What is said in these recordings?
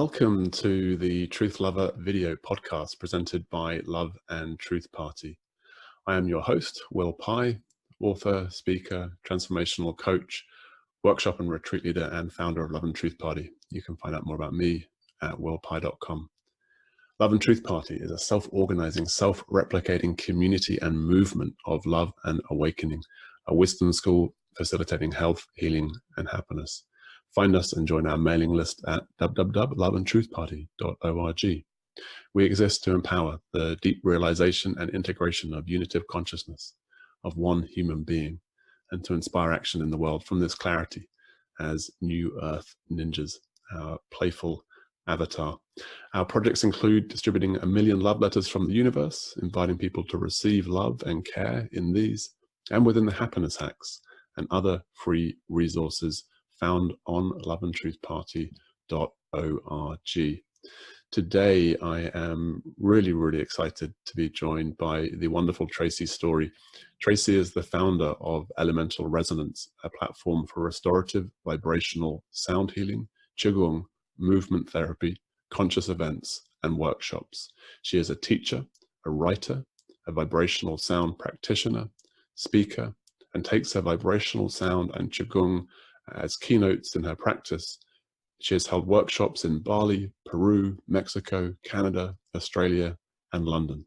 Welcome to the TruthLover video podcast presented by Love and Truth Party. I am your host, Will Pye, author, speaker, transformational coach, workshop and retreat leader, and founder of Love and Truth Party. You can find out more about me at willpye.com. Love and Truth Party is a self-organizing, self-replicating community and movement of love and awakening, a wisdom school facilitating health, healing, and happiness. Find us and join our mailing list at www.loveandtruthparty.org. We exist to empower the deep realization and integration of unitive consciousness of one human being and to inspire action in the world from this clarity as New Earth Ninjas, our playful avatar. Our projects include distributing 1 million love letters from the universe, inviting people to receive love and care in these and within the happiness hacks and other free resources found on loveandtruthparty.org. Today, I am really excited to be joined by the wonderful Tracie Storey. Tracie is the founder of Elemental Resonance, a platform for restorative, vibrational sound healing, qigong, movement therapy, conscious events, and workshops. She is a teacher, a writer, a vibrational sound practitioner, speaker, and takes her vibrational sound and qigong as keynotes in her practice. She has held workshops in Bali, Peru, Mexico, Canada, Australia, and London.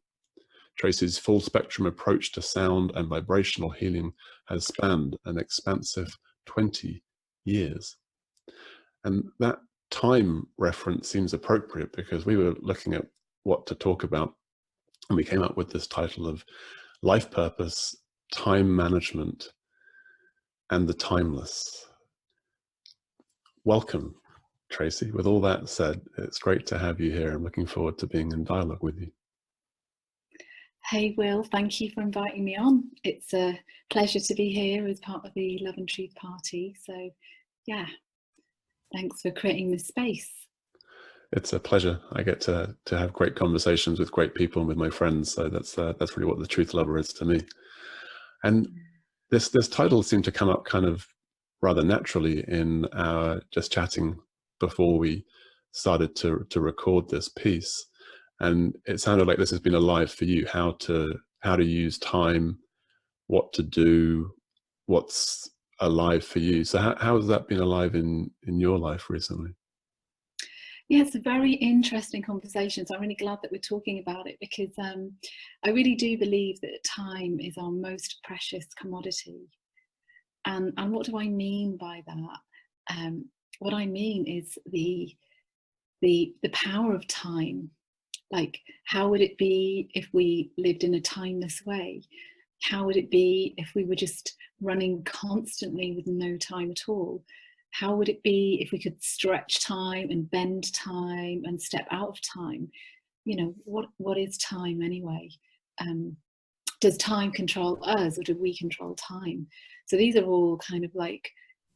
Tracie's full spectrum approach to sound and vibrational healing has spanned an expansive 20 years. And that time reference seems appropriate because we were looking at what to talk about, and we came up with this title of Life Purpose, Time Management, and the Timeless. Welcome, Tracie. With all that said, it's great to have you here. I'm looking forward to being in dialogue with you. Hey Will, thank you for inviting me on. It's a pleasure to be here as part of the Love and Truth Party. So yeah, thanks for creating this space. It's a pleasure. I get to have great conversations with great people and with my friends. So that's really what the Truth Lover is to me. And this title seemed to come up kind of rather naturally in our just chatting before we started to record this piece, and it sounded like this has been alive for you. How to use time, what to do, what's alive for you. So how has that been alive in your life recently? Yeah, it's a very interesting conversation. So I'm really glad that we're talking about it because I really do believe that time is our most precious commodity. And what do I mean by that? What I mean is the power of time. Like, how would it be if we lived in a timeless way? How would it be if we were just running constantly with no time at all? How would it be if we could stretch time and bend time and step out of time? You know, what is time anyway? Does time control us, or do we control time? So these are all kind of like,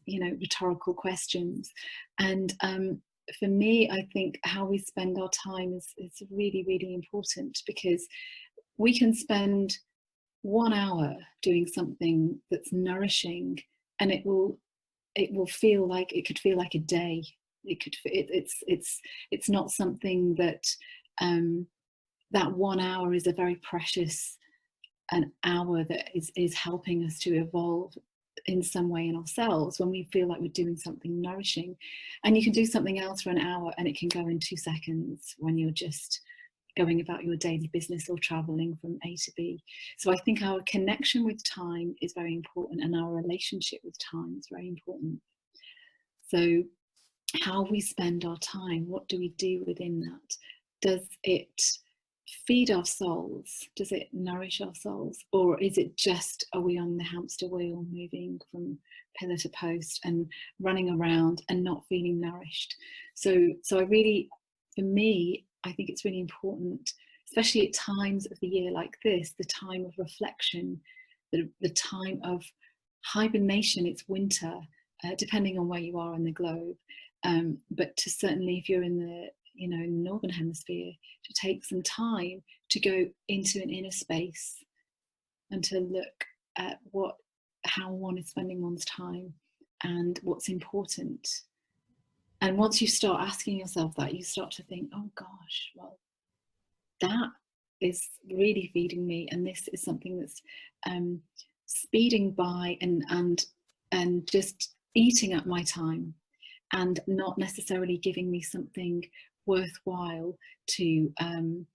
you know, rhetorical questions. And for me, I think how we spend our time is really important, because we can spend 1 hour doing something that's nourishing, and it will feel like, it could feel like a day. It's not something that that 1 hour is a very precious an hour that is helping us to evolve in some way in ourselves when we feel like we're doing something nourishing. And you can do something else for an hour and it can go in 2 seconds when you're just going about your daily business or traveling from A to B. So I think our connection with time is very important, and our relationship with time is very important. So how we spend our time, what do we do within that? Does it feed our souls? Does it nourish our souls? Or is it just, are we on the hamster wheel moving from pillar to post and running around and not feeling nourished? So I really, for me, I think it's really important, especially at times of the year like this, the time of reflection, the time of hibernation. It's winter, depending on where you are in the globe. But to certainly, if you're in the in the Northern Hemisphere, to take some time to go into an inner space and to look at how one is spending one's time and what's important. And once you start asking yourself that, you start to think, oh gosh, well, that is really feeding me, and this is something that's speeding by and just eating up my time, and not necessarily giving me something worthwhile that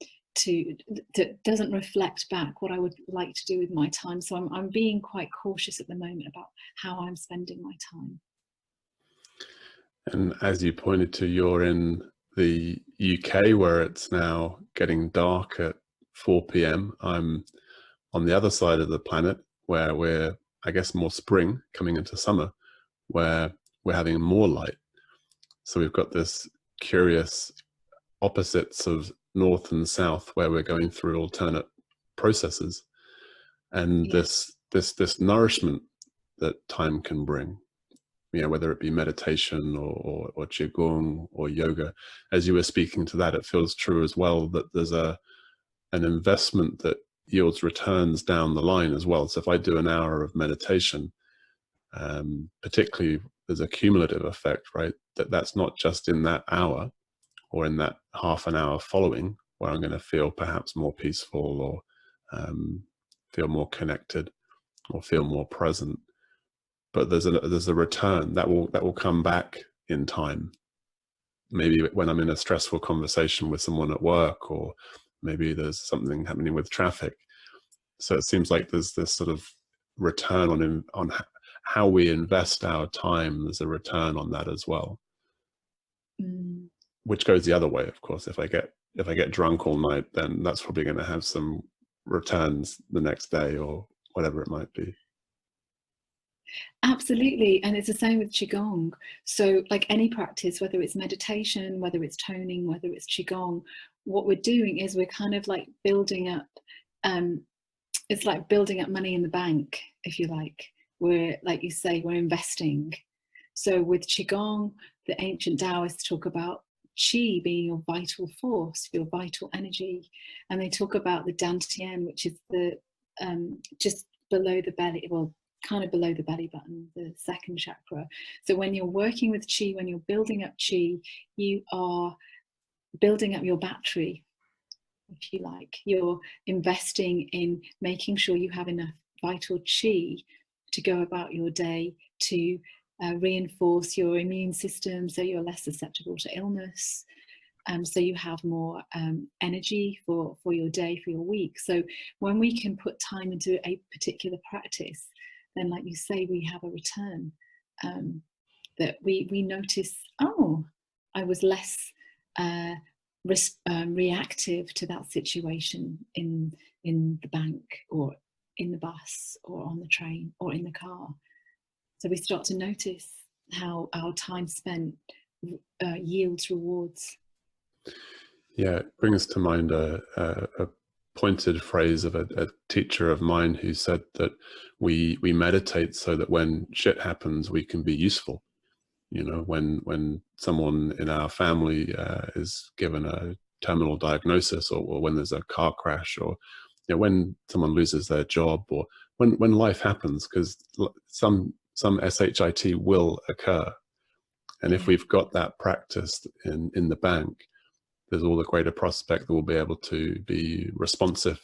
doesn't reflect back what I would like to do with my time. So I'm being quite cautious at the moment about how I'm spending my time. And as you pointed to, you're in the UK where it's now getting dark at 4 p.m. I'm on the other side of the planet where we're, I guess, more spring coming into summer, where we're having more light. So we've got this curious opposites of north and south where we're going through alternate processes, and Yeah. this nourishment that time can bring, you know, whether it be meditation or qigong or yoga. As you were speaking to that, it feels true as well that there's an investment that yields returns down the line as well. So if I do an hour of meditation, particularly there's a cumulative effect, right? That's not just in that hour or in that half an hour following where I'm going to feel perhaps more peaceful or feel more connected or feel more present. But there's a return that will come back in time. Maybe when I'm in a stressful conversation with someone at work, or maybe there's something happening with traffic. So it seems like there's this sort of return on how we invest our time. There's a return on that as well, which goes the other way, of course. If I get drunk all night, then that's probably going to have some returns the next day or whatever it might be. Absolutely. And it's the same with Qigong. So like any practice, whether it's meditation, whether it's toning, whether it's Qigong, what we're doing is we're kind of like building up, it's like building up money in the bank, if you like. We're, like you say, we're investing. So with Qigong, the ancient Taoists talk about Qi being your vital force, your vital energy. And they talk about the Dantian, which is the just below the belly, well, kind of below the belly button, the second chakra. So when you're working with Qi, when you're building up Qi, you are building up your battery, if you like. You're investing in making sure you have enough vital Qi to go about your day, to reinforce your immune system so you're less susceptible to illness. So you have more energy for your day, for your week. So when we can put time into a particular practice, then, like you say, we have a return, that we notice, oh, I was less reactive to that situation in the bank or in the bus or on the train or in the car. So we start to notice how our time spent yields rewards. Yeah, it brings to mind a pointed phrase of a teacher of mine who said that we meditate so that when shit happens, we can be useful. You know, when someone in our family is given a terminal diagnosis, or when there's a car crash, or you know, when someone loses their job, or when life happens, because some shit will occur. And if we've got that practiced in the bank, there's all the greater prospect that we'll be able to be responsive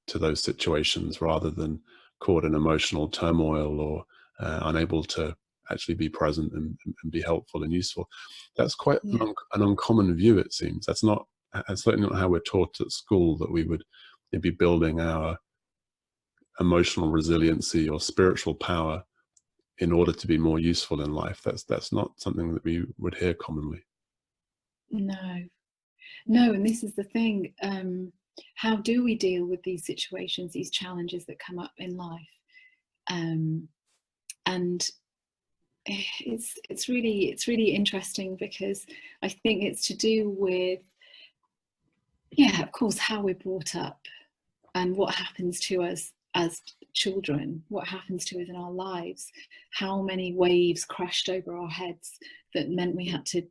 to those situations rather than caught in emotional turmoil or unable to actually be present and be helpful and useful. That's quite an uncommon view, it seems. That's certainly not how we're taught at school, that we would be building our emotional resiliency or spiritual power in order to be more useful in life. That's not something that we would hear commonly. No, and this is the thing. How do we deal with these situations, these challenges that come up in life? And it's really interesting, because I think it's to do with, of course, how we're brought up and what happens to us as children, what happens to us in our lives, how many waves crashed over our heads that meant we had to,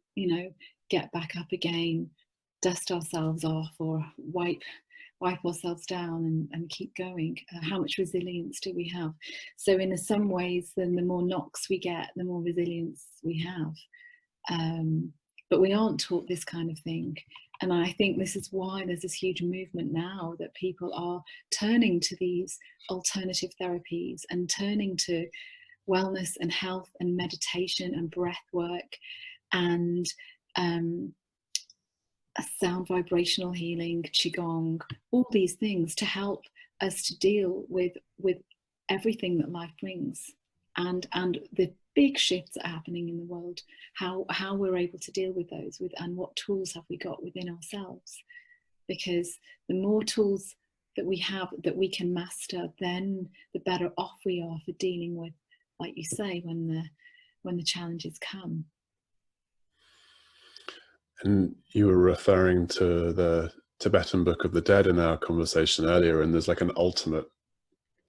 get back up again, dust ourselves off, or wipe ourselves down and keep going. How much resilience do we have? So in some ways, then the more knocks we get, the more resilience we have. But we aren't taught this kind of thing. And I think this is why there's this huge movement now that people are turning to these alternative therapies and turning to wellness and health and meditation and breath work and a sound vibrational healing, qigong, all these things to help us to deal with everything that life brings, and the big shifts that are happening in the world, how we're able to deal with those, and what tools have we got within ourselves. Because the more tools that we have that we can master, then the better off we are for dealing with, like you say, when the challenges come. And you were referring to the Tibetan Book of the Dead in our conversation earlier, and there's like an ultimate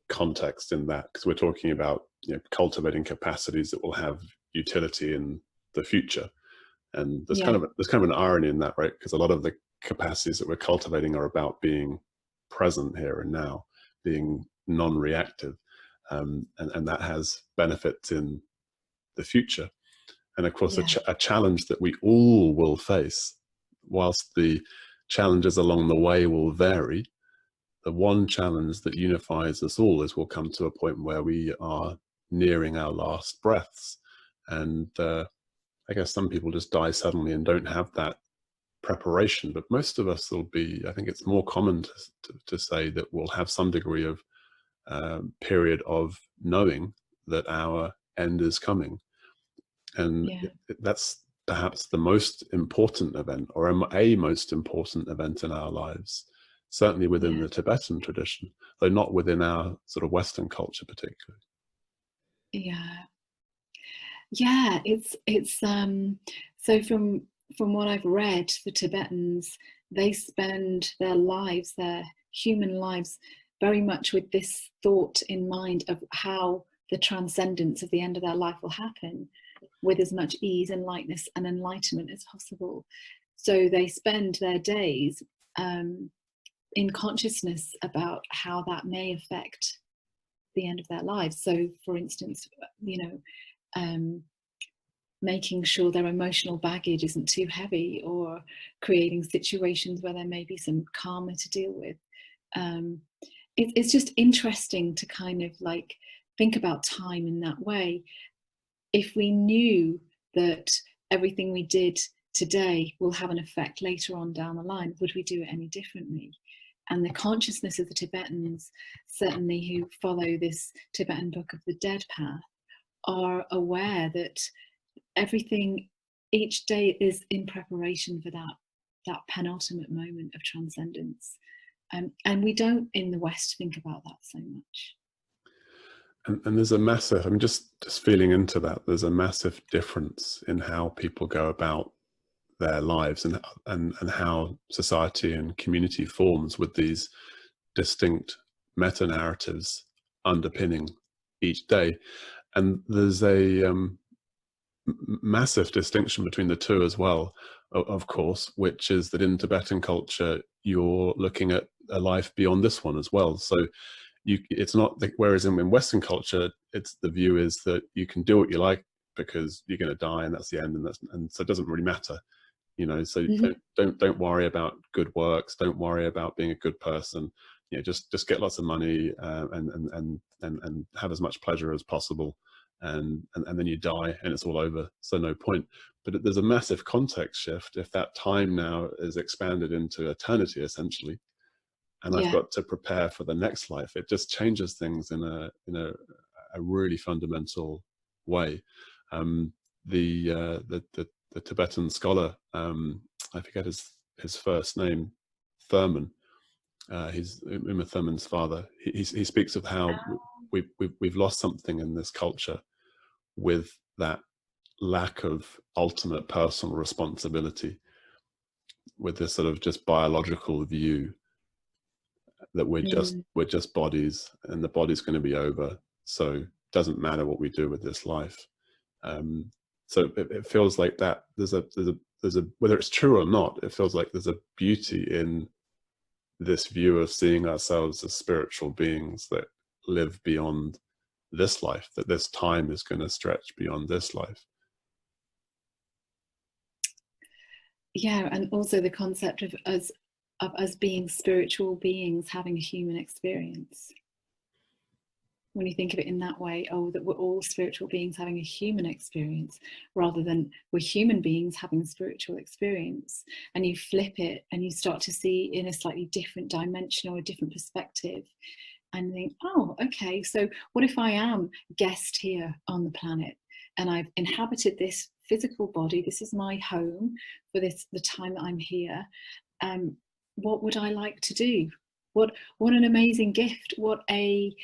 context in that, because we're talking about, you know, cultivating capacities that will have utility in the future. And there's kind of an irony in that, right? Because a lot of the capacities that we're cultivating are about being present here and now, being non-reactive, and that has benefits in the future. And of course, a challenge that we all will face, whilst the challenges along the way will vary, the one challenge that unifies us all is we'll come to a point where we are nearing our last breaths. And I guess some people just die suddenly and don't have that preparation, but most of us will be, I think it's more common to say that we'll have some degree of period of knowing that our end is coming. And that's perhaps the most important event, or a most important event in our lives, certainly within the Tibetan tradition, though not within our sort of Western culture particularly. It's so from what I've read, the Tibetans, they spend their lives, their human lives, very much with this thought in mind of how the transcendence of the end of their life will happen with as much ease and lightness and enlightenment as possible. So they spend their days in consciousness about how that may affect the end of their lives. So, for instance, making sure their emotional baggage isn't too heavy, or creating situations where there may be some karma to deal with. It's just interesting to kind of like think about time in that way. If we knew that everything we did today will have an effect later on down the line, would we do it any differently? And the consciousness of the Tibetans, certainly who follow this Tibetan Book of the Dead path, are aware that everything each day is in preparation for that penultimate moment of transcendence. And we don't in the West think about that so much. And there's a massive, I'm just feeling into that, there's a massive difference in how people go about their lives, and how society and community forms with these distinct meta-narratives underpinning each day. And there's a massive distinction between the two as well, of course, which is that in Tibetan culture, you're looking at a life beyond this one as well. So it's not the, whereas in Western culture, it's the view is that you can do what you like because you're going to die and that's the end, and so it doesn't really matter, you know. So don't worry about good works, don't worry about being a good person, you know, just get lots of money and have as much pleasure as possible, and then you die and it's all over, so no point. But there's a massive context shift if that time now is expanded into eternity essentially, and I've got to prepare for the next life. It just changes things in a really fundamental way. The Tibetan scholar, I forget his first name, Thurman. He's Uma Thurman's father. He speaks of how we've lost something in this culture with that lack of ultimate personal responsibility, with this sort of just biological view that we're just bodies, and the body's going to be over, so it doesn't matter what we do with this life. So it feels like that there's a whether it's true or not, it feels like there's a beauty in this view of seeing ourselves as spiritual beings that live beyond this life, that this time is going to stretch beyond this life. yeah, and also the concept of us being spiritual beings having a human experience. When you think of it in that way, oh, that we're all spiritual beings having a human experience, rather than we're human beings having a spiritual experience. And you flip it and you start to see in a slightly different dimension or a different perspective, and think, oh, okay, so what if I am guest here on the planet and I've inhabited this physical body, this is my home for the time that I'm here. What would I like to do? What an amazing gift, what a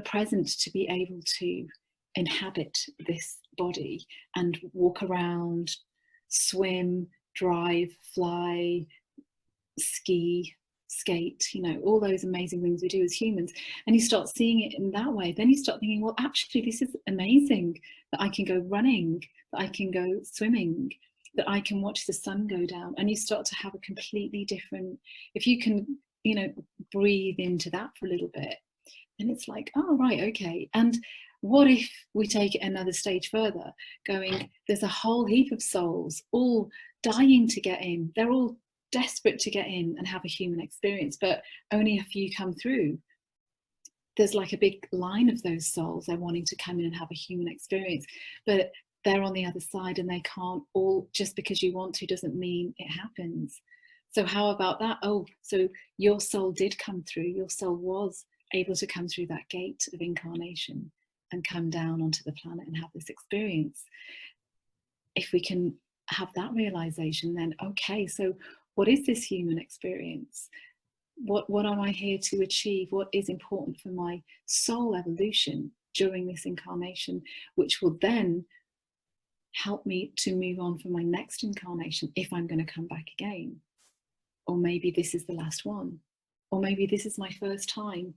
present to be able to inhabit this body and walk around, swim, drive, fly, ski, skate, you know, all those amazing things we do as humans. And you start seeing it in that way, then you start thinking, well, actually this is amazing, that I can go running, that I can go swimming, that I can watch the sun go down. And you start to have a completely different, if you can, you know, breathe into that for a little bit, and it's like, oh, right, okay. And what if we take it another stage further, going, there's a whole heap of souls all dying to get in, they're all desperate to get in and have a human experience, but only a few come through. There's like a big line of those souls, they're wanting to come in and have a human experience, but they're on the other side and they can't all, just because you want to doesn't mean it happens. So how about that? Oh, so your soul did come through, your soul was able to come through that gate of incarnation and come down onto the planet and have this experience. If we can have that realization, then okay, so what is this human experience? What am I here to achieve? What is important for my soul evolution during this incarnation, which will then help me to move on for my next incarnation if I'm going to come back again. Or maybe this is the last one, or maybe this is my first time.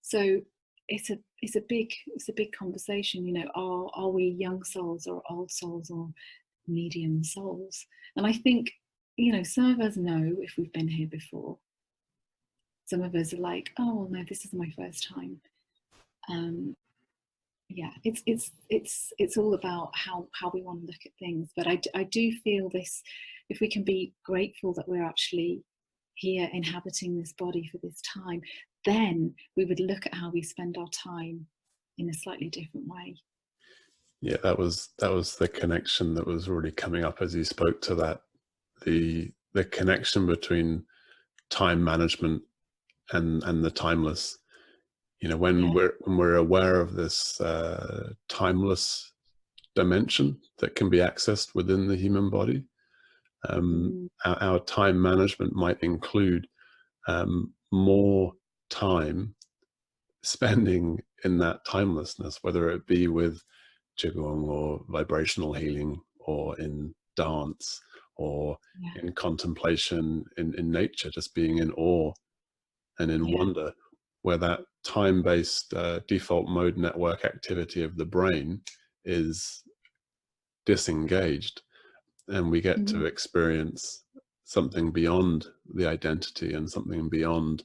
So it's a big conversation, you know, are we young souls or old souls or medium souls? And I think, you know, some of us know if we've been here before. Some of us are like, oh well, no, this is my first time. Yeah, it's all about how we want to look at things. But I do feel this, if we can be grateful that we're actually here inhabiting this body for this time, then we would look at how we spend our time in a slightly different way. Yeah, that was the connection that was really coming up as you spoke to that, the connection between time management and the timeless. You know, when we're aware of this timeless dimension that can be accessed within the human body, our time management might include more time spending in that timelessness, whether it be with qigong or vibrational healing, or in dance, or in contemplation in nature, just being in awe and in wonder, where that time-based default mode network activity of the brain is disengaged, and we get to experience something beyond the identity and something beyond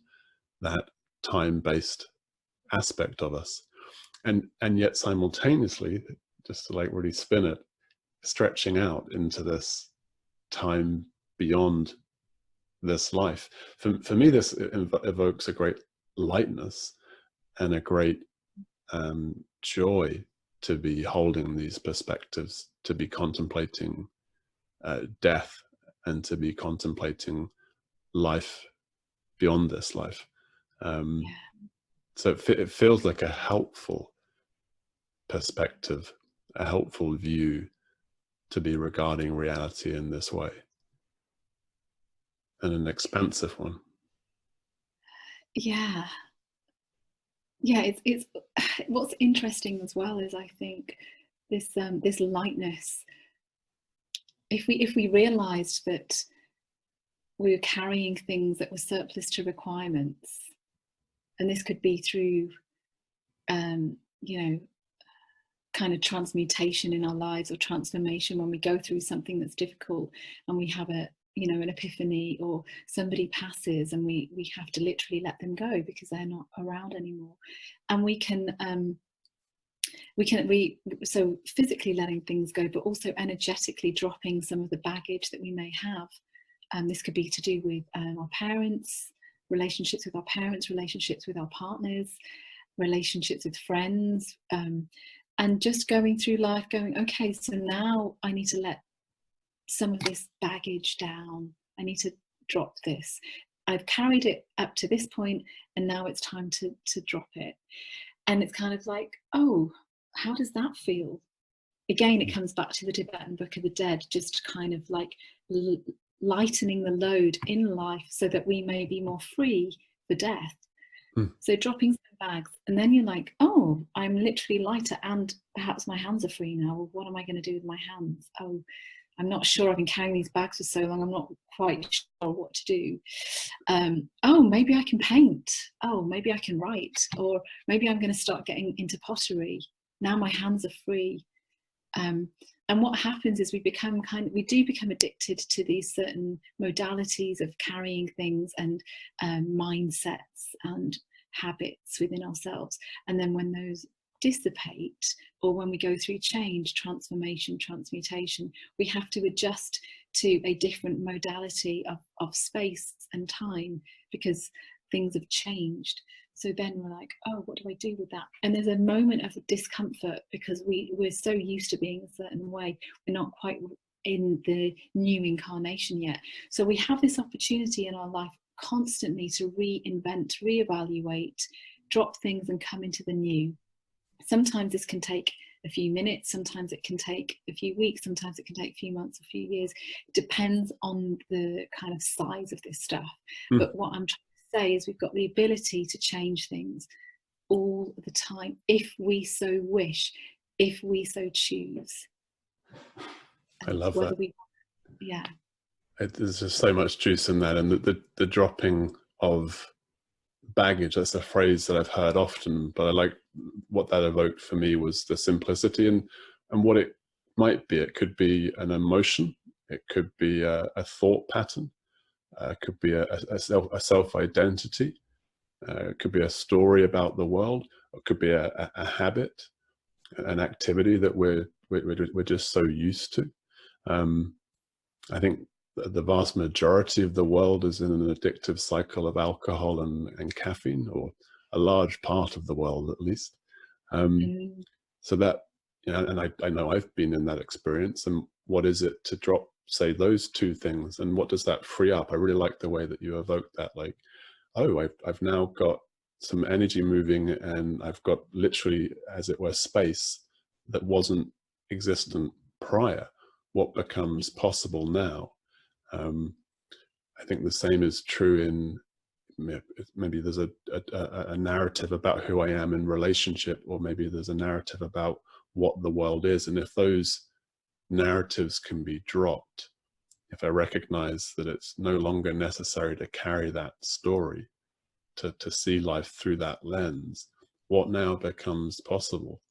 that time-based aspect of us. And yet simultaneously, just to like really spin it, stretching out into this time beyond this life. For me, this evokes a great lightness and a great joy to be holding these perspectives, to be contemplating death, and to be contemplating life beyond this life. So it feels like a helpful perspective, a helpful view to be regarding reality in this way, and an expansive one. Yeah, it's what's interesting as well is, I think, this this lightness. If we realized that we were carrying things that were surplus to requirements, and this could be through you know, kind of transmutation in our lives, or transformation when we go through something that's difficult and we have a, you know, an epiphany, or somebody passes and we have to literally let them go because they're not around anymore. And we so physically letting things go, but also energetically dropping some of the baggage that we may have This could be to do with our parents, relationships with our parents, relationships with our partners, relationships with friends, and just going through life going, okay, so now I need to let some of this baggage down. I need to drop this. I've carried it up to this point, and now it's time to drop it. And it's kind of like, oh, how does that feel? Again, it comes back to the Tibetan Book of the Dead, just kind of like lightening the load in life so that we may be more free for death. So dropping some bags, and then you're like, oh, I'm literally lighter, and perhaps my hands are free now. Well, what am I going to do with my hands? Oh, I'm not sure. I've been carrying these bags for so long, I'm not quite sure what to do. Oh, maybe I can paint. Oh, maybe I can write. Or maybe I'm going to start getting into pottery. Now my hands are free. And what happens is we do become addicted to these certain modalities of carrying things and mindsets and habits within ourselves. And then when those dissipate, or when we go through change, transformation, transmutation, we have to adjust to a different modality of space and time because things have changed. So then we're like, oh, what do I do with that? And there's a moment of discomfort because we're so used to being a certain way. We're not quite in the new incarnation yet. So we have this opportunity in our life constantly to reinvent, reevaluate, drop things and come into the new. Sometimes this can take a few minutes, sometimes it can take a few weeks, sometimes it can take a few months, a few years. It depends on the kind of size of this stuff. But what I'm trying to say is we've got the ability to change things all the time if we so wish, if we so choose. I love that. Yeah. There's just so much juice in that, and the dropping of baggage, that's a phrase that I've heard often, but I like what that evoked for me was the simplicity and what it might be. It could be an emotion, it could be a thought pattern, it could be a self-identity, it could be a story about the world, it could be a habit, an activity that we're just so used to. I think the vast majority of the world is in an addictive cycle of alcohol and caffeine, or a large part of the world at least. So that, you know, and I know I've been in that experience. And what is it to drop, say, those two things, and what does that free up? I really like the way that you evoked that, like, oh, I've now got some energy moving, and I've got literally, as it were, space that wasn't existent prior. What becomes possible now? I think the same is true in maybe there's a narrative about who I am in relationship, or maybe there's a narrative about what the world is. And if those narratives can be dropped, if I recognize that it's no longer necessary to carry that story, to see life through that lens, what now becomes possible?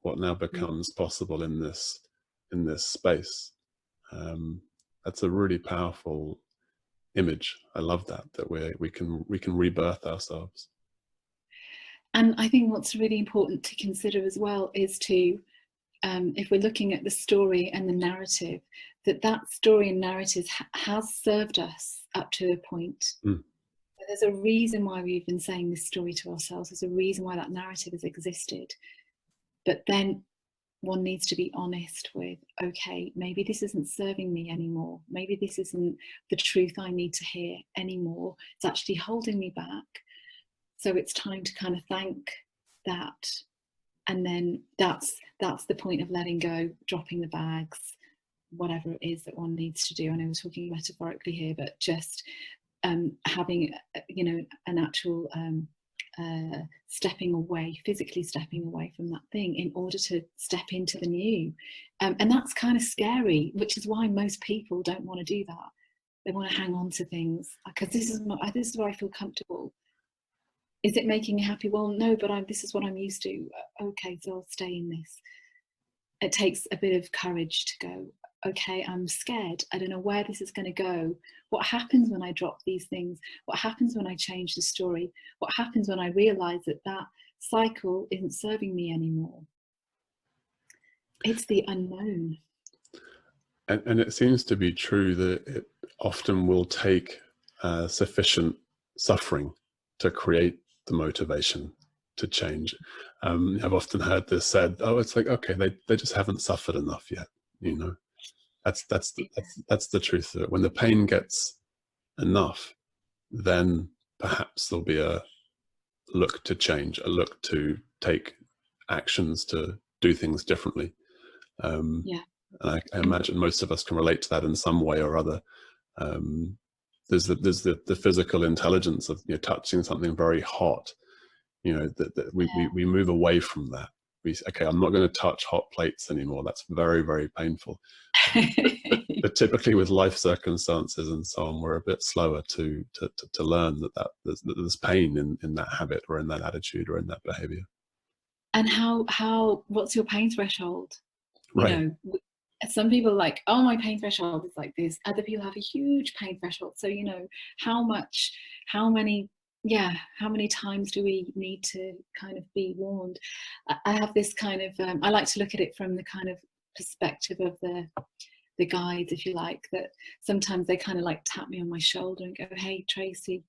What now becomes possible in this space? That's a really powerful image. I love that we can rebirth ourselves. And I think what's really important to consider as well is to, if we're looking at the story and the narrative, that story and narrative has served us up to a point. There's a reason why we've been saying this story to ourselves. There's a reason why that narrative has existed. But then one needs to be honest with, okay, maybe this isn't serving me anymore. Maybe this isn't the truth I need to hear anymore. It's actually holding me back. So it's time to kind of thank that. And then that's the point of letting go, dropping the bags, whatever it is that one needs to do. I know we're talking metaphorically here, but just having, you know, an actual stepping away, physically stepping away from that thing in order to step into the new. And that's kind of scary, which is why most people don't want to do that. They want to hang on to things because this is where I feel comfortable. Is it making me happy? Well, no, but this is what I'm used to. Okay, so I'll stay in this. It takes a bit of courage to go, okay, I'm scared. I don't know where this is going to go. What happens when I drop these things? What happens when I change the story? What happens when I realize that cycle isn't serving me anymore? It's the unknown. And it seems to be true that often will take sufficient suffering to create the motivation to change. I've often heard this said, oh, it's like, okay, they just haven't suffered enough yet, you know. That's the truth of it. When the pain gets enough, then perhaps there'll be a look to change, a look to take actions to do things differently. Yeah. And I imagine most of us can relate to that in some way or other. There's the physical intelligence of, you know, touching something very hot. You know, that we move away from that. Okay, I'm not going to touch hot plates anymore. That's very, very painful. But typically with life circumstances and so on, we're a bit slower to learn that there's pain in that habit or in that attitude or in that behavior. And what's your pain threshold? Right. You know, some people are like, oh, my pain threshold is like this. Other people have a huge pain threshold. So, you know, how many times do we need to kind of be warned? I have this kind of, I like to look at it from the kind of perspective of the guides, if you like, that sometimes they kind of like tap me on my shoulder and go, hey, Tracie,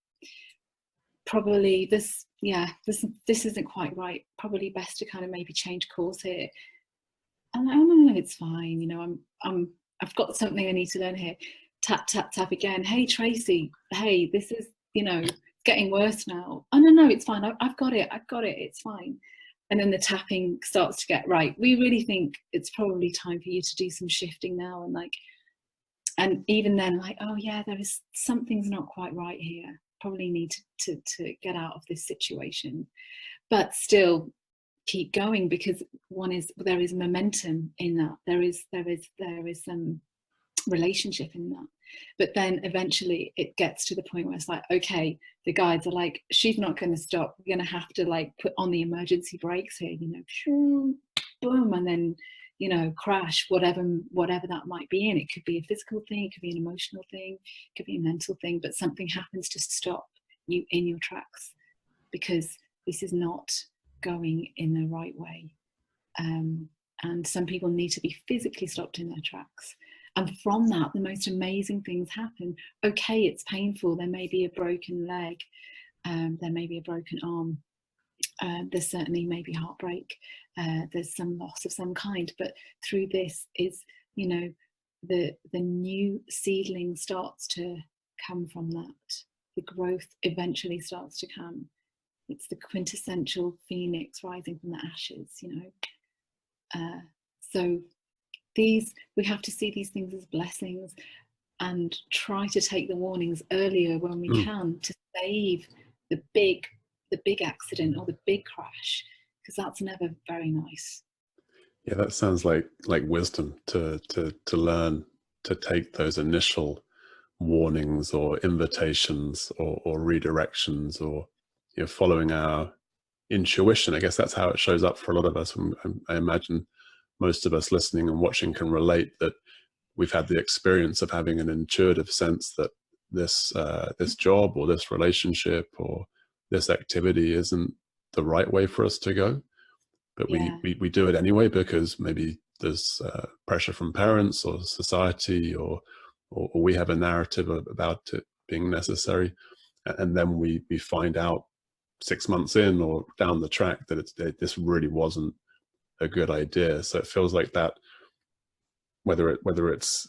probably this isn't quite right. Probably best to kind of maybe change course here. I'm like, oh no, it's fine. You know, I've got something I need to learn here. Tap, tap, tap again. Hey, Tracie. Hey, this is, you know, it's getting worse now. Oh no, it's fine. I've got it. It's fine. And then the tapping starts to get right. We really think it's probably time for you to do some shifting now. And even then, like, oh yeah, something's not quite right here. Probably need to get out of this situation. But still, keep going, because there is momentum in that. There is some relationship in that. But then eventually it gets to the point where it's like, okay, the guides are like, she's not going to stop. We're going to have to like put on the emergency brakes here, you know, boom, and then, you know, crash, whatever that might be. And it could be a physical thing, it could be an emotional thing, it could be a mental thing, but something happens to stop you in your tracks, because this is not going in the right way. And some people need to be physically stopped in their tracks. And from that, the most amazing things happen. Okay, it's painful. There may be a broken leg. There may be a broken arm. There's certainly maybe heartbreak. There's some loss of some kind. But through this is, you know, the new seedling starts to come from that. The growth eventually starts to come. It's the quintessential phoenix rising from the ashes, you know. So we have to see these things as blessings and try to take the warnings earlier when we can, to save the big accident or the big crash, because that's never very nice. Yeah, that sounds like wisdom to learn to take those initial warnings or invitations or redirections, or, you know, following our intuition. I guess that's how it shows up for a lot of us. And I imagine most of us listening and watching can relate that we've had the experience of having an intuitive sense that this job or this relationship or this activity isn't the right way for us to go, but we do it anyway because maybe there's pressure from parents or society, or we have a narrative about it being necessary, and then we find out 6 months in or down the track that this really wasn't a good idea. So it feels like that, whether it's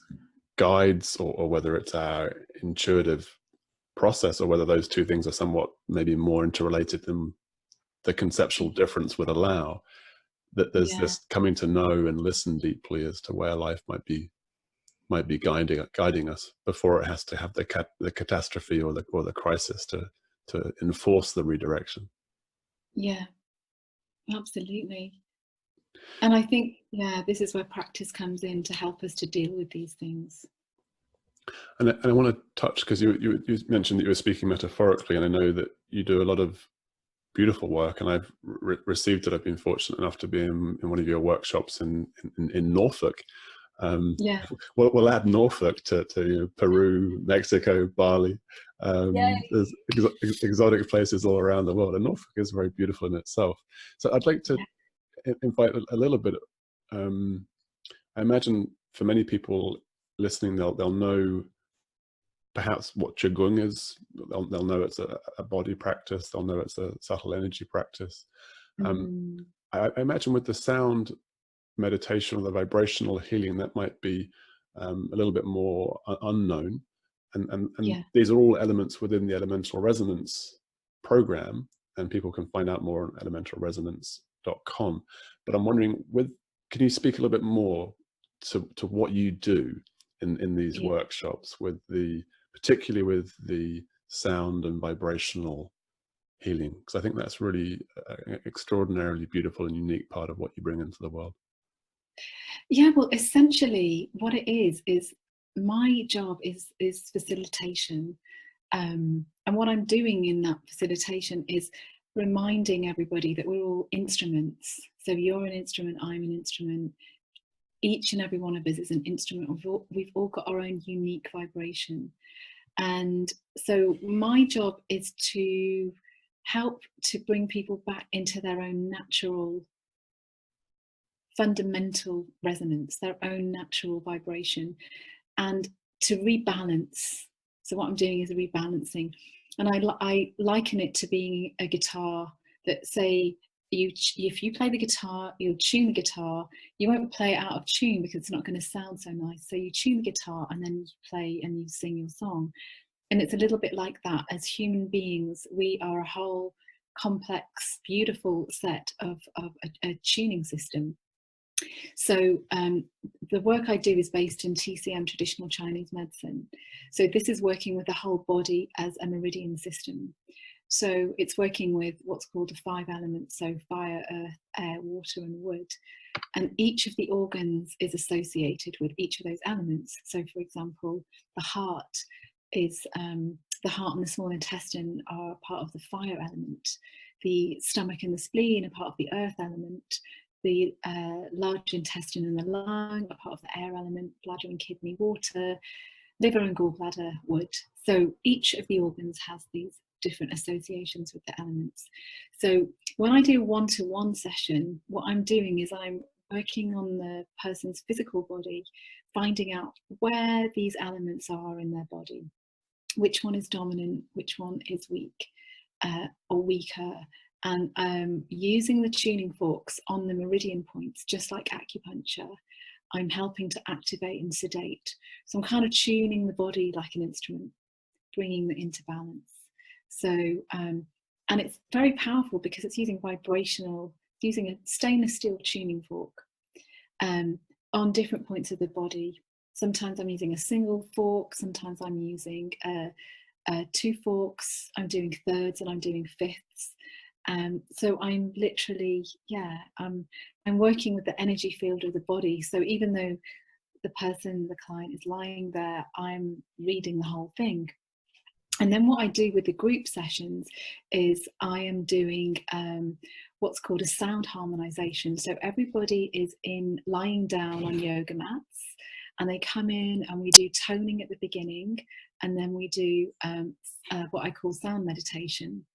guides or whether it's our intuitive process, or whether those two things are somewhat maybe more interrelated than the conceptual difference would allow, that there's this coming to know and listen deeply as to where life might be guiding us before it has to have the catastrophe or the crisis to enforce the redirection. Yeah, absolutely. And I think, this is where practice comes in to help us to deal with these things. And I want to touch, because you mentioned that you were speaking metaphorically, and I know that you do a lot of beautiful work, and I've received it. I've been fortunate enough to be in one of your workshops in Norfolk. We'll add Norfolk to you know, Peru, Mexico, Bali. There's exotic places all around the world, and Norfolk is very beautiful in itself. So I'd like to invite a little bit. I imagine for many people listening, they'll know perhaps what Qigong is. They'll know it's a body practice. They'll know it's a subtle energy practice. Mm, I imagine with the sound meditation or the vibrational healing, that might be a little bit more unknown. And yeah. these are all elements within the elemental resonance program, and people can find out more on elementalresonance.com. But I'm wondering, can you speak a little bit more to what you do in these Yeah. workshops, particularly with the sound and vibrational healing? Because I think that's really an extraordinarily beautiful and unique part of what you bring into the world. Yeah, well, essentially what it is my job is facilitation. And what I'm doing in that facilitation is reminding everybody that we're all instruments. So you're an instrument, I'm an instrument. Each and every one of us is an instrument. We've all got our own unique vibration. And so my job is to help to bring people back into their own natural fundamental resonance, their own natural vibration, and to rebalance. So what I'm doing is rebalancing, and I liken it to being a guitar. That, say, if you play the guitar, you'll tune the guitar. You won't play it out of tune because it's not going to sound so nice. So you tune the guitar and then you play and you sing your song. And it's a little bit like that. As human beings, we are a whole complex, beautiful set of a tuning system. So the work I do is based in TCM, traditional Chinese medicine. So this is working with the whole body as a meridian system. So it's working with what's called the 5 elements, so fire, earth, air, water, and wood. And each of the organs is associated with each of those elements. So, for example, the heart and the small intestine are part of the fire element. The stomach and the spleen are part of the earth element. The large intestine and the lung are part of the air element, bladder and kidney, water, liver and gallbladder, wood. So each of the organs has these different associations with the elements. So when I do one-to-one session, what I'm doing is I'm working on the person's physical body, finding out where these elements are in their body, which one is dominant, which one is weak or weaker, and using the tuning forks on the meridian points, just like acupuncture, I'm helping to activate and sedate. So I'm kind of tuning the body like an instrument, bringing it into balance. So, and it's very powerful because it's using using a stainless steel tuning fork on different points of the body. Sometimes I'm using a single fork, sometimes I'm using 2 forks, I'm doing thirds and I'm doing fifths. So I'm literally, I'm working with the energy field of the body. So even though the client is lying there, I'm reading the whole thing. And then what I do with the group sessions is I am doing what's called a sound harmonization. So everybody is lying down on yoga mats, and they come in and we do toning at the beginning, and then we do what I call sound meditation.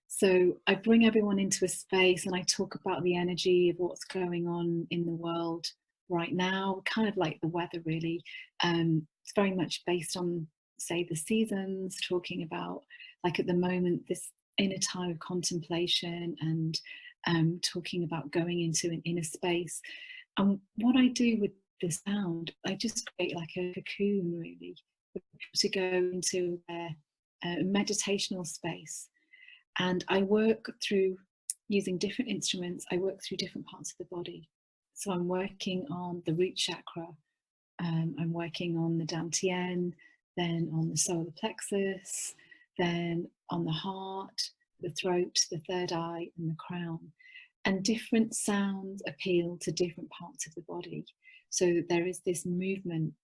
So I bring everyone into a space and I talk about the energy of what's going on in the world right now, kind of like the weather really. It's very much based on, say, the seasons, talking about, like at the moment, this inner time of contemplation, and talking about going into an inner space. And what I do with the sound, I just create like a cocoon really, to go into a meditational space. And I work through using different instruments. I work through different parts of the body. So I'm working on the root chakra, I'm working on the dantian, then on the solar plexus, then on the heart, the throat, the third eye, and the crown. And different sounds appeal to different parts of the body. So there is this movement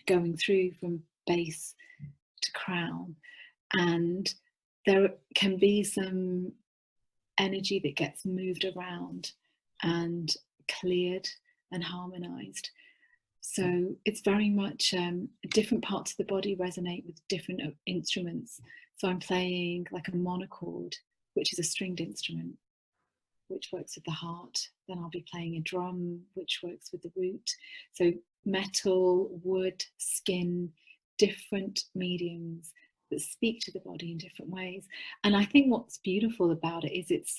going through from base to crown. And there can be some energy that gets moved around and cleared and harmonized. So it's very much different parts of the body resonate with different instruments. So I'm playing like a monochord, which is a stringed instrument, which works with the heart. Then I'll be playing a drum, which works with the root. So metal, wood, skin, different mediums that speak to the body in different ways. And I think what's beautiful about it is it's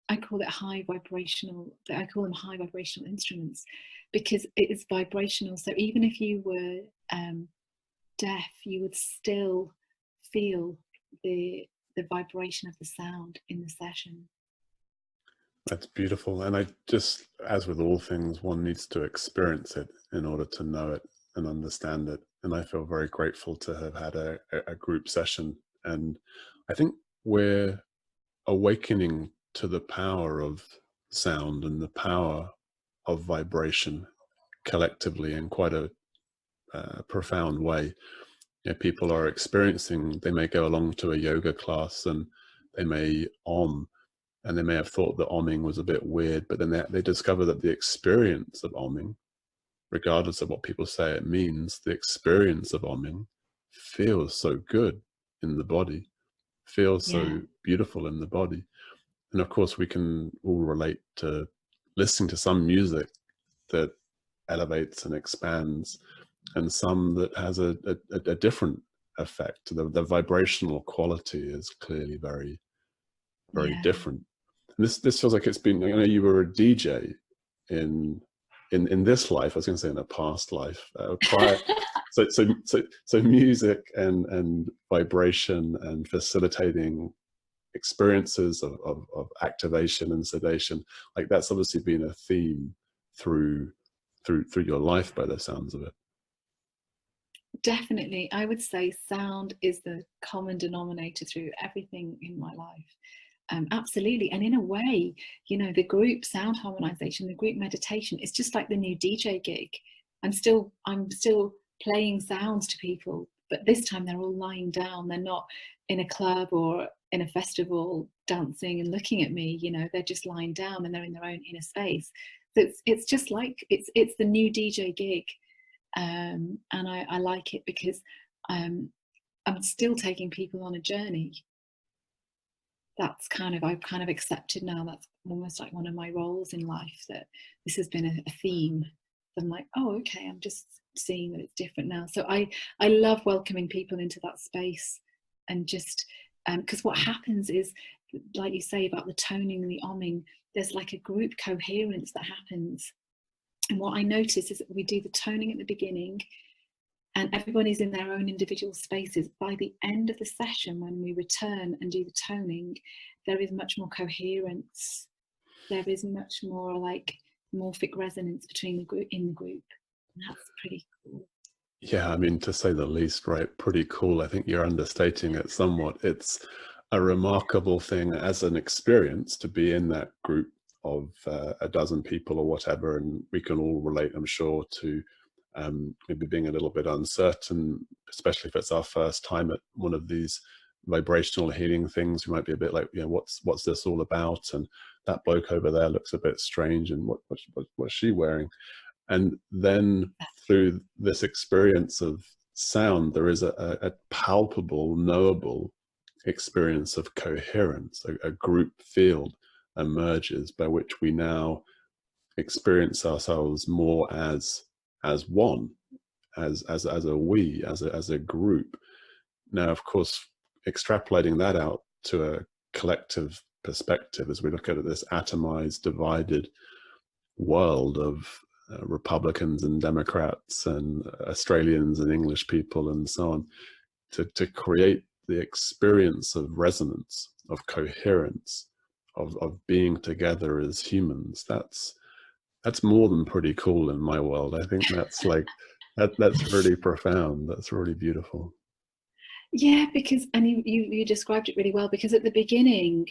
I call it high vibrational, I call them high vibrational instruments, because it is vibrational. So even if you were deaf, you would still feel the vibration of the sound in the session. That's beautiful. And I just, as with all things, one needs to experience it in order to know it and understand it. And I feel very grateful to have had a group session. And I think we're awakening to the power of sound and the power of vibration collectively in quite a profound way. You know, people are experiencing, they may go along to a yoga class and they may and they may have thought that omming was a bit weird, but then they discover that the experience of omming, regardless of what people say it means, the experience of omming feels so good in the body, feels so beautiful in the body. And of course, we can all relate to listening to some music that elevates and expands, and some that has a different effect. The vibrational quality is clearly very, very different. And this feels like it's been, I know you were a DJ in this life. I was going to say in a past life, prior. So music and vibration and facilitating experiences of activation and sedation, like that's obviously been a theme through your life by the sounds of it. Definitely, I would say sound is the common denominator through everything in my life. Absolutely. And in a way, you know, the group sound harmonization, the group meditation, is just like the new DJ gig. I'm still playing sounds to people, but this time they're all lying down. They're not in a club or in a festival dancing and looking at me, you know, they're just lying down and they're in their own inner space. So it's just like, it's the new DJ gig. And I like it because I'm still taking people on a journey. That's I've kind of accepted now, that's almost like one of my roles in life, that this has been a theme. I'm like, oh, okay, I'm just seeing that it's different now. So I love welcoming people into that space, and just because what happens is, like you say about the toning and the omming, there's like a group coherence that happens. And what I notice is that we do the toning at the beginning, and everybody's in their own individual spaces. By the end of the session, when we return and do the toning, there is much more coherence. There is much more like morphic resonance between the group, in the group. And that's pretty cool. Yeah, I mean, to say the least, right? Pretty cool. I think you're understating it somewhat. It's a remarkable thing as an experience to be in that group of a dozen people or whatever, and we can all relate, I'm sure, to maybe being a little bit uncertain, especially if it's our first time at one of these vibrational healing things. We might be a bit like, you know, what's this all about? And that bloke over there looks a bit strange, and what's she wearing? And then through this experience of sound, there is a palpable, knowable experience of coherence. A group field emerges by which we now experience ourselves more as one, as a we, as a group. Now, of course, extrapolating that out to a collective perspective, as we look at this atomized, divided world of Republicans and Democrats and Australians and English people and so on, to create the experience of resonance, of coherence, of being together as humans, that's more than pretty cool in my world. I think that's like, that's really profound. That's really beautiful. Yeah, because, and you described it really well, because at the beginning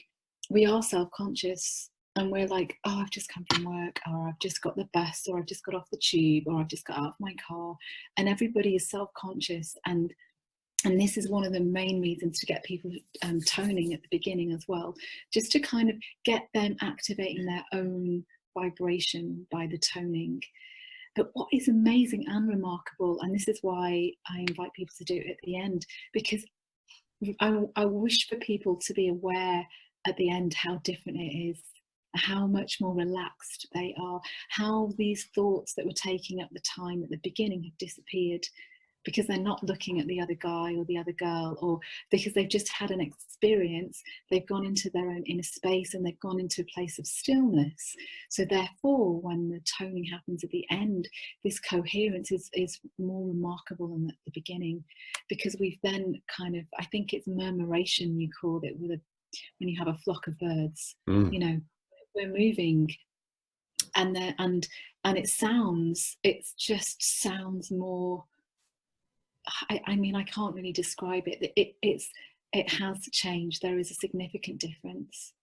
we are self-conscious and we're like, oh, I've just come from work, or I've just got the bus, or I've just got off the tube, or I've just got out of my car, and everybody is self-conscious. And this is one of the main reasons to get people toning at the beginning as well, just to kind of get them activating their own vibration by the toning. But what is amazing and remarkable, and this is why I invite people to do it at the end, because I wish for people to be aware at the end how different it is, how much more relaxed they are, how these thoughts that were taking up the time at the beginning have disappeared, because they're not looking at the other guy or the other girl, or because they've just had an experience, they've gone into their own inner space and they've gone into a place of stillness. So therefore, when the toning happens at the end, this coherence is more remarkable than at the beginning, because we've then kind of, I think it's murmuration, you called it, with when you have a flock of birds, you know, we're moving, and it just sounds more, I mean, I can't really describe it. It has changed. There is a significant difference,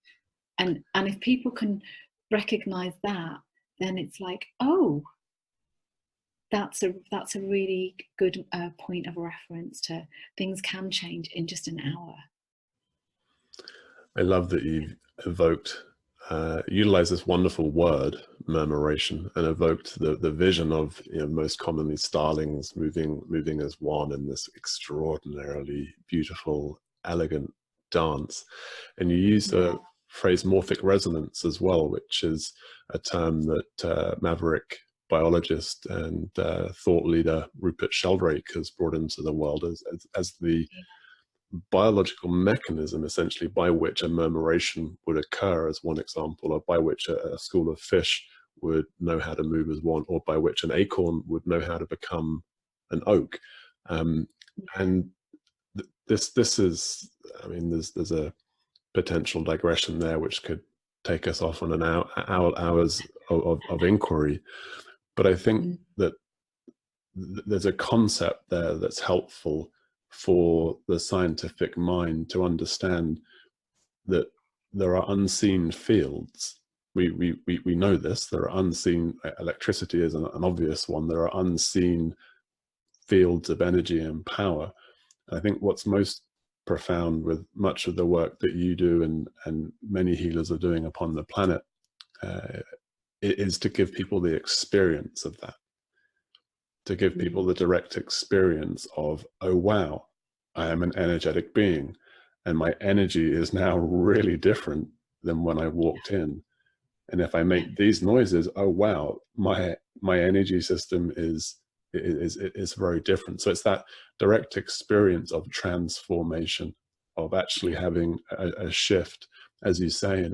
and if people can recognize that, then it's like, oh, that's a really good point of reference to things can change in just an hour. I love that you've utilized this wonderful word, murmuration, and evoked the vision of, you know, most commonly starlings moving as one in this extraordinarily beautiful, elegant dance. And you use the phrase morphic resonance as well, which is a term that maverick biologist and thought leader Rupert Sheldrake has brought into the world as the biological mechanism, essentially, by which a murmuration would occur, as one example, or by which a school of fish would know how to move as one, or by which an acorn would know how to become an oak. And this is, I mean, there's a potential digression there which could take us off on an hours of inquiry, but I think that there's a concept there that's helpful for the scientific mind to understand, that there are unseen fields. We know this. There are unseen, electricity is an obvious one. There are unseen fields of energy and power. I think what's most profound with much of the work that you do and many healers are doing upon the planet is to give people the experience of that, to give people the direct experience of, oh wow, I am an energetic being, and my energy is now really different than when I walked in. And if I make these noises, oh wow, my energy system is very different. So it's that direct experience of transformation, of actually having a shift, as you say,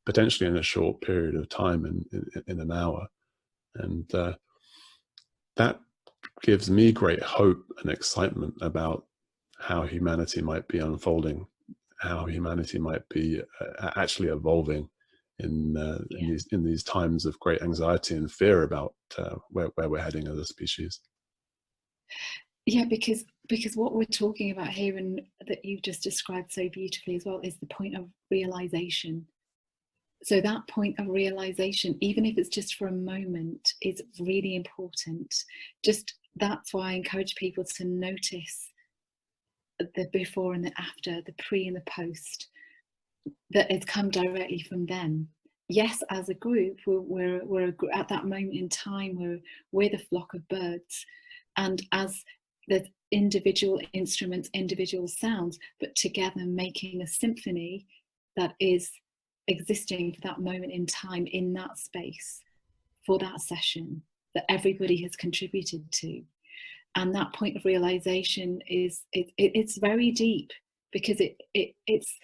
potentially in a short period of time, in an hour. And that gives me great hope and excitement about how humanity might be unfolding, how humanity might be actually evolving in these times of great anxiety and fear about where we're heading as a species. Yeah, because what we're talking about here, and that you've just described so beautifully as well, is the point of realization. So that point of realization, even if it's just for a moment, is really important. Just that's why I encourage people to notice the before and the after, the pre and the post, that it's come directly from them. Yes, as a group, we're at that moment in time, we're the flock of birds, and as the individual instruments, individual sounds, but together making a symphony that is existing for that moment in time, in that space, for that session that everybody has contributed to. And that point of realization it's very deep, because it's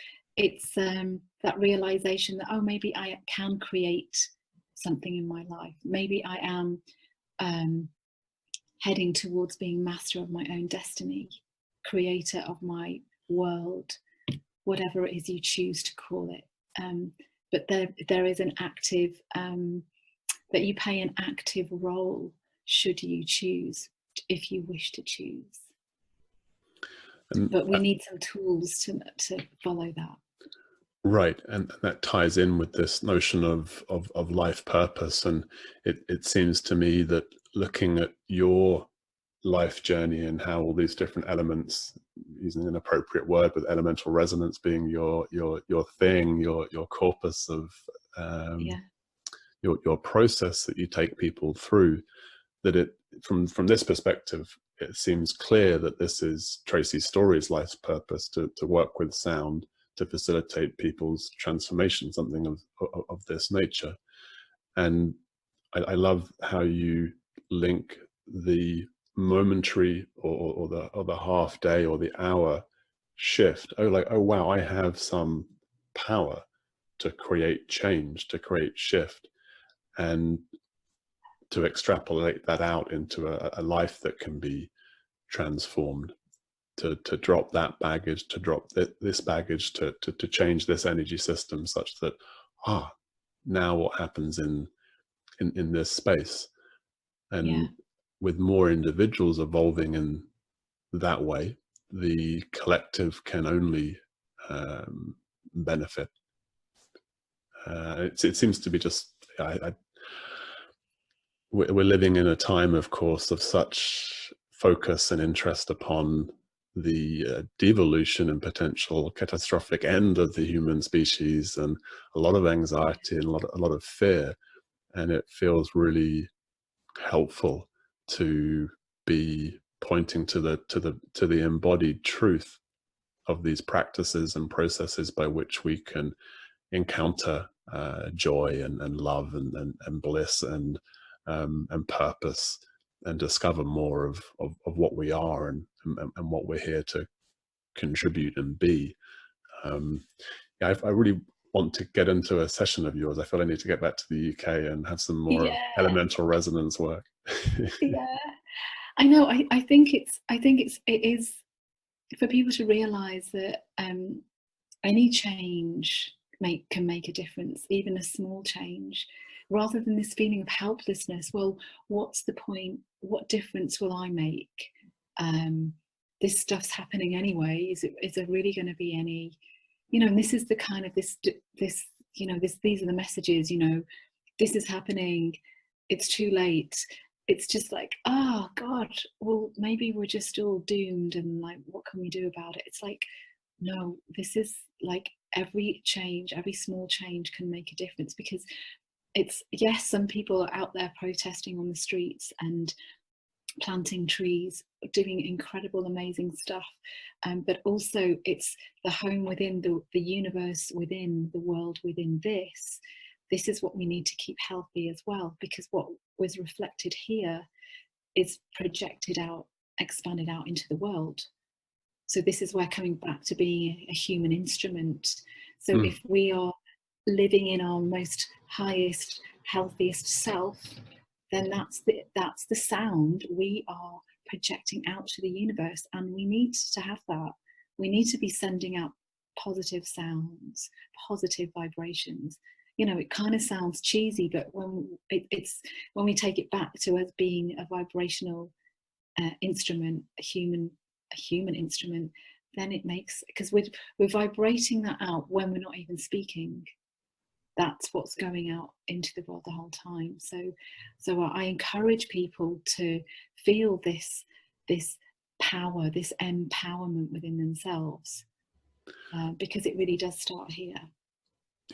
that realization that, oh, maybe I can create something in my life. Maybe I am heading towards being master of my own destiny, creator of my world, whatever it is you choose to call it. But there is an active, that you play an active role should you choose, if you wish to choose. But we need some tools to follow that. Right, and that ties in with this notion of life purpose. And it seems to me that looking at your life journey and how all these different elements, using an appropriate word, with elemental resonance being your thing, your corpus of your process that you take people through, that it from this perspective, it seems clear that this is Tracie Storey's life's purpose, to work with sound to facilitate people's transformation, something of this nature. And I love how you link the momentary or the half day or the hour shift. Oh, like, oh wow, I have some power to create change, to create shift, and to extrapolate that out into a life that can be transformed, to drop that baggage, to drop this baggage, to change this energy system such that, now what happens in this space. And with more individuals evolving in that way, the collective can only benefit. It seems to be just, we're living in a time, of course, of such focus and interest upon the devolution and potential catastrophic end of the human species, and a lot of anxiety and a lot of fear. And it feels really helpful to be pointing to the embodied truth of these practices and processes by which we can encounter joy and love and bliss and purpose, and discover more of what we are and what we're here to contribute and be. I really want to get into a session of yours. I feel I need to get back to the UK and have some more elemental resonance work. Yeah, I know. I think it is for people to realize that any change can make a difference, even a small change, rather than this feeling of helplessness. Well, what's the point? What difference will I make? This stuff's happening anyway. Is there really going to be any, and this is the kind of these are the messages, this is happening, it's too late. It's just like, oh God, well, maybe we're just all doomed, and like, what can we do about it? It's like, no, this is like every small change can make a difference, because yes, some people are out there protesting on the streets and planting trees, doing incredible, amazing stuff. But also it's the home within the universe, within the world, within this. This is what we need to keep healthy as well, because what was reflected here is projected out, expanded out into the world. So this is where coming back to being a human instrument. So if we are living in our most highest, healthiest self, then that's the sound we are projecting out to the universe. And we need to have that. We need to be sending out positive sounds, positive vibrations. It kind of sounds cheesy, but when we take it back to us being a vibrational instrument, a human instrument, then it makes, because we're vibrating that out when we're not even speaking. That's what's going out into the world the whole time. So I encourage people to feel this power, this empowerment within themselves, because it really does start here.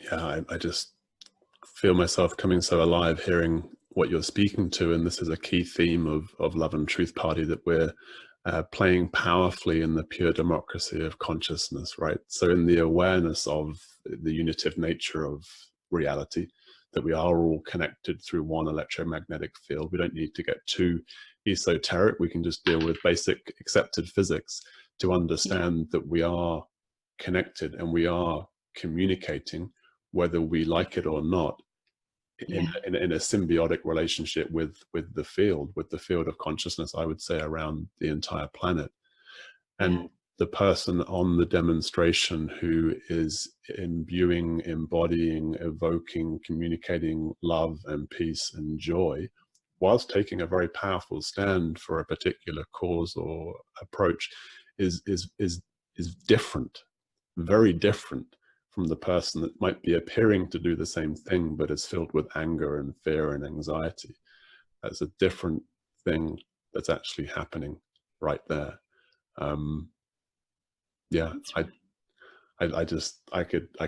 Yeah, I just feel myself coming so alive hearing what you're speaking to, and this is a key theme of Love and Truth Party, that we're playing powerfully in the pure democracy of consciousness, right? So in the awareness of the unitive nature of reality, that we are all connected through one electromagnetic field. We don't need to get too esoteric. We can just deal with basic accepted physics to understand that we are connected and we are communicating, whether we like it or not, in a symbiotic relationship with the field of consciousness, I would say, around the entire planet. And the person on the demonstration who is imbuing, embodying, evoking, communicating love and peace and joy, whilst taking a very powerful stand for a particular cause or approach, is different, very different from the person that might be appearing to do the same thing, but is filled with anger and fear and anxiety. That's a different thing that's actually happening right there. I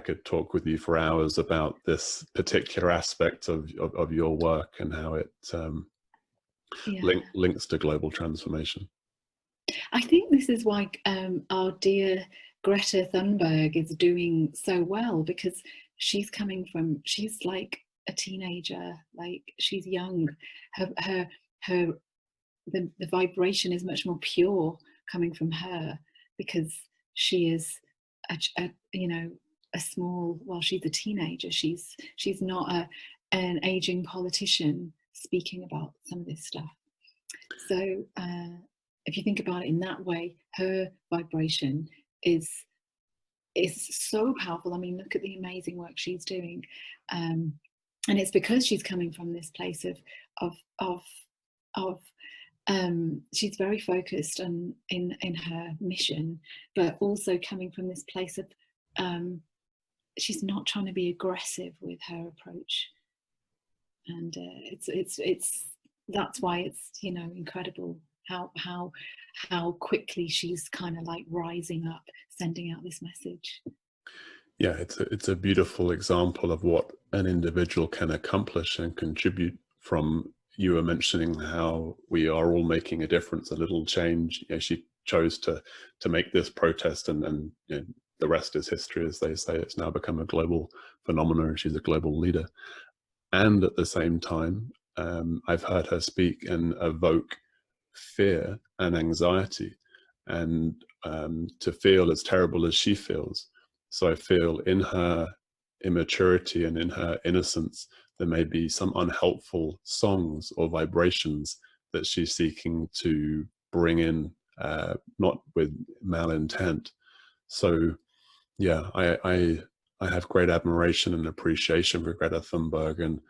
could talk with you for hours about this particular aspect of your work and how it links to global transformation. I think this is why our dear Greta Thunberg is doing so well, because she's like a teenager, like she's young. Her the vibration is much more pure coming from her, because she is you know, a small, well, she's a teenager, she's not an aging politician speaking about some of this stuff. So if you think about it in that way, her vibration is so powerful. I mean, look at the amazing work she's doing, and it's because she's coming from this place of she's very focused on in her mission, but also coming from this place of she's not trying to be aggressive with her approach, and it's that's why it's, you know, incredible how quickly she's kind of like rising up, sending out this message. Yeah, it's a beautiful example of what an individual can accomplish and contribute. From, you were mentioning how we are all making a difference, a little change. You know, she chose to make this protest, and you know, the rest is history, as they say. It's now become a global phenomenon, and she's a global leader. And at the same time, I've heard her speak and evoke fear and anxiety, and to feel as terrible as she feels. So I feel in her immaturity and in her innocence, there may be some unhelpful songs or vibrations that she's seeking to bring in, not with malintent. So yeah, I have great admiration and appreciation for Greta Thunberg, and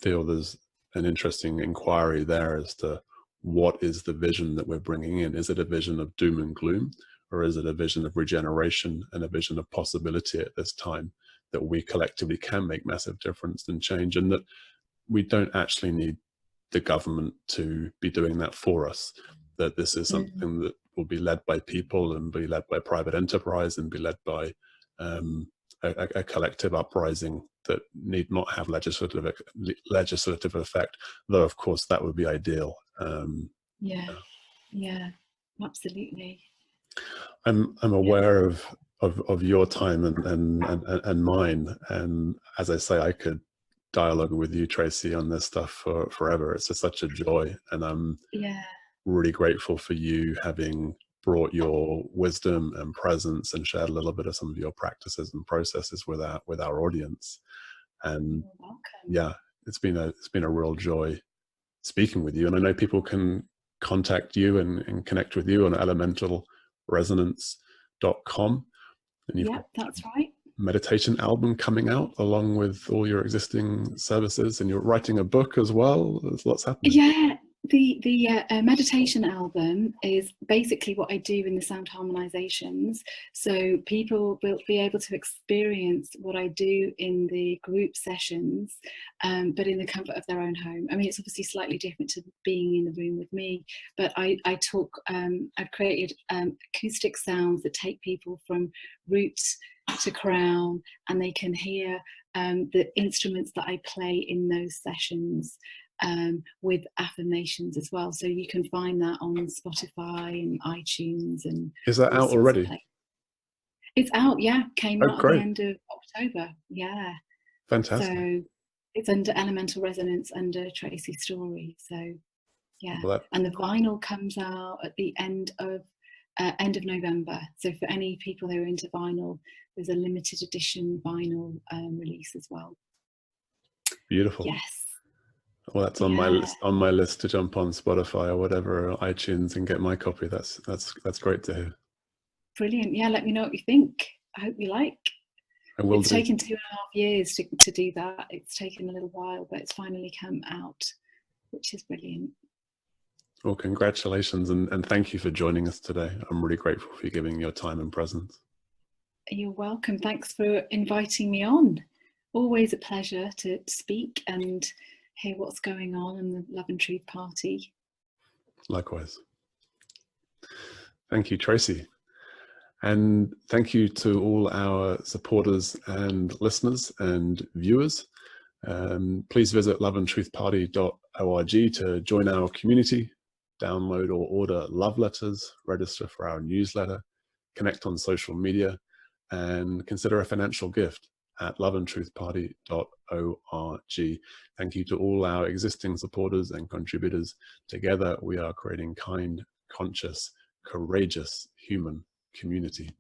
feel there's an interesting inquiry there as to what is the vision that we're bringing in. Is it a vision of doom and gloom, or is it a vision of regeneration and a vision of possibility at this time, that we collectively can make massive difference and change, and that we don't actually need the government to be doing that for us, that this is something that will be led by people and be led by private enterprise and be led by a collective uprising that need not have legislative effect, though of course that would be ideal. Yeah, absolutely. I'm aware of your time and mine, and as I say, I could dialogue with you, Tracie, on this stuff for forever. It's just such a joy, and I'm really grateful for you having brought your wisdom and presence and shared a little bit of some of your practices and processes with our audience. And yeah, it's been a real joy speaking with you. And I know people can contact you and connect with you on elementalresonance.com. And you've got that's right. meditation album coming out along with all your existing services, and you're writing a book as well. There's lots happening. Yeah, the meditation album is basically what I do in the sound harmonizations, so people will be able to experience what I do in the group sessions, but in the comfort of their own home. I mean, it's obviously slightly different to being in the room with me, but I talk, I've created acoustic sounds that take people from root to crown, and they can hear the instruments that I play in those sessions, with affirmations as well. So you can find that on Spotify and iTunes. And is that out already? It's out, yeah. Came out great. at the end of October. Yeah. Fantastic. So it's under Elemental Resonance, under Tracie Storey. So yeah. And the vinyl comes out at the end of November. So for any people who are into vinyl, there's a limited edition vinyl release as well. Beautiful. Yes. Well, that's on my list to jump on Spotify or whatever, or iTunes, and get my copy. That's great to hear. Brilliant. Yeah, let me know what you think. I hope you like. I will. It's taken 2.5 years to do that. It's taken a little while, but it's finally come out, which is brilliant. Well, congratulations, and thank you for joining us today. I'm really grateful for you giving your time and presence. You're welcome. Thanks for inviting me on. Always a pleasure to speak and hear what's going on in the Love and Truth Party. Likewise. Thank you, Tracie. And thank you to all our supporters and listeners and viewers. Please visit loveandtruthparty.org to join our community, download or order love letters, register for our newsletter, connect on social media, and consider a financial gift. at loveandtruthparty.org. Thank you to all our existing supporters and contributors. Together, we are creating kind, conscious, courageous human community.